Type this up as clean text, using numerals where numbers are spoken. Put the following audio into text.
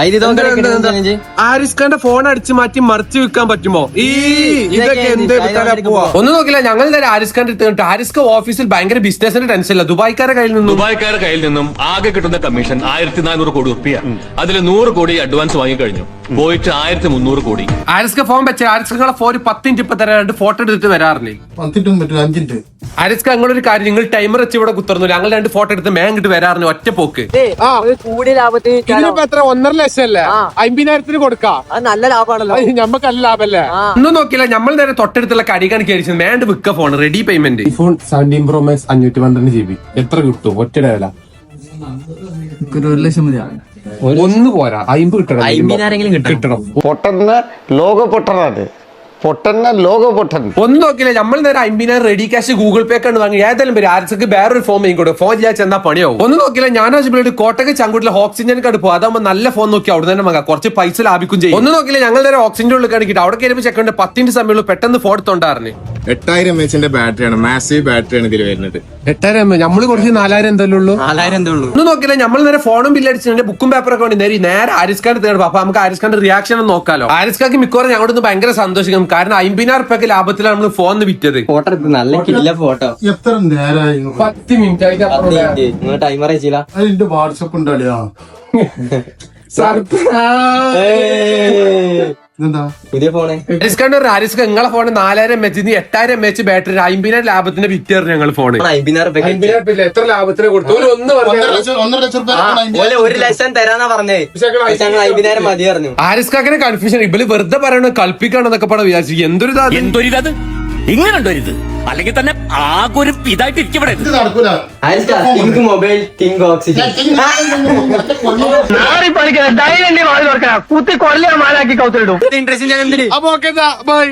ആരിസ് ഖാന്റെ ഫോൺ അടിച്ചു മാറ്റി മറിച്ച് വിൽക്കാൻ പറ്റുമോ? ഇതൊക്കെ എന്ത് പോവാ? ഒന്നും നോക്കില്ല, ഞങ്ങൾ നേരെ ആരിസ് ഖാന്റെ എടുത്തിട്ട് ആരിസ് ഖാൻ ഓഫീസിൽ ഭയങ്കര ബിസിനസിന്റെ ടെൻഷൻ ഇല്ല. ദുബായ്ക്കാരുടെ കയ്യിൽ നിന്നും ആകെ കിട്ടുന്ന കമ്മീഷൻ 1400 കോടി റുപ്യ. അതിൽ 100 കോടി അഡ്വാൻസ് വാങ്ങിക്കഴിഞ്ഞു. പോയിട്ട് 1300 കോടി. ആരിസ് ഖാൻ ഫോൺ വെച്ച ആരിസ് ഖാൻ ഫോൺ 10 മിനിറ്റ് ഇപ്പൊ തരാണ്ട് ഫോട്ടോ എടുത്തിട്ട് വരാറില്ലേ? 5 മിനിറ്റ്. ആരിസ് ഖാൻ നിങ്ങളൊരു കാര്യം, നിങ്ങൾ ടൈമർ വെച്ച് ഇവിടെ കുത്തുന്നു, ഞങ്ങൾ 2 ഫോട്ടോ എടുത്ത് മേങ്ങിട്ട് വരാറിന് ഒറ്റ പോക്ക്. കൂടി ലാഭത്തിൽ ഇതിനിപ്പോ എത്ര 1.5 ലക്ഷം അല്ലേ? 50,000 കൊടുക്കാം. നല്ല ലാഭമാണല്ലോ. ഞമ്മക്ക് നല്ല ലാഭല്ലേ? ഒന്നും നോക്കില്ല, നമ്മൾ നേരെ തൊട്ടടുത്തുള്ള കടികാണ് കയറിച്ചത്. മേണ്ട് വിൽക്ക phone ready payment. iPhone 17 Pro Max 512 GB എത്ര കിട്ടും? ഒറ്റ വില 1 ലക്ഷം മതി. ഒന്ന് പോരാ, 50 കിട്ടണം. 50,000 കിട്ടണം. പൊട്ടന്ന ലോക പൊട്ടൻ. ഒന്നും നോക്കില്ല, നമ്മൾ നേരെ 50,000 റെഡി ക്യാഷ് ഗൂഗിൾ പേ കണ്ട് വാങ്ങി ഏതായാലും പേര് ആർച്ചക്ക് വേറൊരു ഫോൺ വാങ്ങിക്കോട്ടെ. ഫോൺ ചെയ്യാൻ ചെന്നാ പണിയാവും. ഒന്നും നോക്കില്ല, ഞാനാ കോട്ടക്ക് ചങ്കൂട്ടിലെ ഓക്സിജൻ കാർഡ് പോകും. അതാകുമ്പോൾ നല്ല ഫോൺ നോക്കി അവിടെ തന്നെ വാങ്ങാം, കുറച്ച് പൈസ ലാഭിക്കും ചെയ്യും. ഒന്നും നോക്കില്ല, ഞങ്ങൾ നേരെ ഓക്സിജന്റെ ഉള്ളിൽ കാണിക്കിട്ട് അവിടെ കയറിയപ്പോൾ ചെക്കണ്ട് 10 മിനിറ്റ് സമയമുള്ളൂ, പെട്ടെന്ന് ഫോൺ തൊണ്ടാറിന്. 8000 mAh ബാറ്ററിയാണ്, മാസീവ് ബാറ്ററിയാണ് ഇതിൽ വരുന്നത്. 8000 നമ്മള് കുറച്ച് 4000 എന്തെങ്കിലും ഉള്ളൂ. 4000 ഉള്ളൂ. ഒന്നും നോക്കില്ല, നമ്മൾ നേരെ ഫോണും ബില്ലടിച്ചിട്ട് ബുക്കും പേപ്പറൊക്കെ വേണ്ടി നേരെ ആരിസ് ഖാൻ തേടും. അപ്പൊ നമുക്ക് ആരിസ് ഖാന്റെ റിയാക്ഷൻ നോക്കാലോ. ആരിസ് ഖാക്ക് മിക്കവാറും ഞങ്ങളോട് ഭയങ്കര സന്തോഷിക്കും, കാരണം 50,000 റുപ്യക്ക് ലാഭത്തിലാണ് നമ്മൾ ഫോൺ വിറ്റത്. ഫോട്ടോ എടുത്ത് നല്ല കില്ല ഫോട്ടോ. എത്ര നേരമായി? 10 മിനിറ്റ് ടൈമർ അയച്ചില്ല. അതിന്റെ വാട്സപ്പ് ഉണ്ടല്ലോ. ഇതെന്താ പുതിയ ഫോണ്? ആരിസ് ഖാന്റെ ആരിസ് ഖാൻ നിങ്ങളെ ഫോണ് 4000 mAh 8000 mAh ബാറ്ററി 50,000 ലാഭത്തിന് വിറ്റായിരുന്നു ഞങ്ങൾ ഫോണ്. 50,000 എത്ര ലാഭത്തിന് കൊടുത്തു? 1.5 ലക്ഷം 1 ലക്ഷം തരാന്നാ പറഞ്ഞേ. 50,000 മതി പറഞ്ഞു. ആരിസ് ഖാക്കിന് കൺഫ്യൂഷൻ, ഇവര് വെറുതെ പറയണ കൽപ്പിക്കാണെന്നൊക്കെ പറഞ്ഞ വിചാരിച്ചു. എന്തൊരിത് ഇങ്ങനെയുണ്ടോ? ഇത് അല്ലെങ്കിൽ തന്നെ ആകെ ഒരു ഇതായിട്ട് ഇരിക്കപ്പെടെ. ഇത് നടക്കൂല. Think mobile, think oxygen. അപ്പൊ ഓക്കെ, ബൈ.